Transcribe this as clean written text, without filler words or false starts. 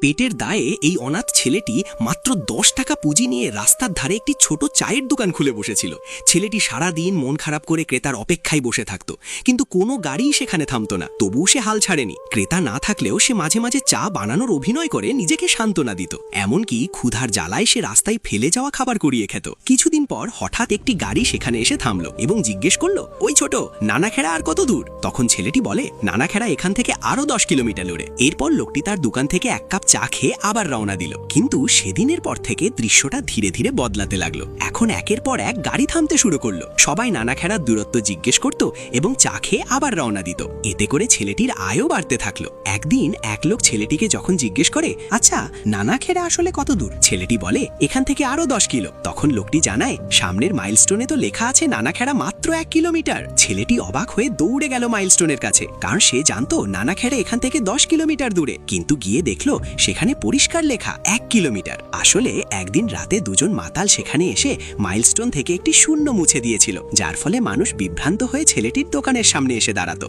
পেটের দায়ে এই অনাথ ছেলেটি মাত্র 10 টাকা পুঁজি নিয়ে রাস্তার ধারে একটি ছোট চায়ের দোকান খুলে বসেছিল। ছেলেটি সারা দিন মন খারাপ করে ক্রেতার অপেক্ষায় বসে থাকতো, কিন্তু কোনো গাড়িই সেখানে থামতো না। তবুও সে হাল ছাড়েনি। ক্রেতা না থাকলেও সে মাঝে মাঝে চা বানানোর অভিনয় করে নিজেকে সান্ত্বনা দিত। এমনকি ক্ষুধার জ্বালায় সে রাস্তায় ফেলে যাওয়া খাবার কুড়িয়ে খেত। কিছুদিন পর হঠাৎ একটি গাড়ি সেখানে এসে থামলো এবং জিজ্ঞেস করলো, ওই ছোট, নানাখেড়া আর কত দূর? তখন ছেলেটি বলে, নানাখেড়া এখান থেকে আরো 10 কিলোমিটার দূরে। এরপর লোকটি তার দোকান থেকে এক কাপ চা খেয়ে আবার রওনা দিল। কিন্তু সেদিনের পর থেকে দৃশ্যটা ধীরে ধীরে বদলাতে লাগলো। এখন একের পর এক গাড়ি থামতে শুরু করলো। সবাই নানাখেড়ার দূরত্ব জিজ্ঞেস করত এবং চা খেয়ে আবার রওনা দিত। এতে করে ছেলেটির আয়ও বাড়তে থাকলো। একদিন এক লোক ছেলেটিকে যখন জিজ্ঞেস করে, আচ্ছা, নানাখেড়া আসলে কত দূর? ছেলেটি বলে, এখান থেকে আরো 10 কিলো। তখন লোকটি জানায়, সামনের মাইলস্টোনে তো লেখা আছে নানাখেড়া মাত্র 1 কিলোমিটার। ছেলেটি অবাক হয়ে দৌড়ে গেল মাইলস্টোনের কাছে, কারণ সে জানতো নানাখেড়া এখান থেকে 10 কিলোমিটার দূরে। কিন্তু গিয়ে দেখলো সেখানে পরিষ্কার লেখা 1 কিলোমিটার। আসলে একদিন রাতে দুজন মাতাল সেখানে এসে মাইলস্টোন থেকে একটি শূন্য মুছে দিয়েছিল, যার ফলে মানুষ বিভ্রান্ত হয়ে ছেলেটির দোকানের সামনে এসে দাঁড়াতো।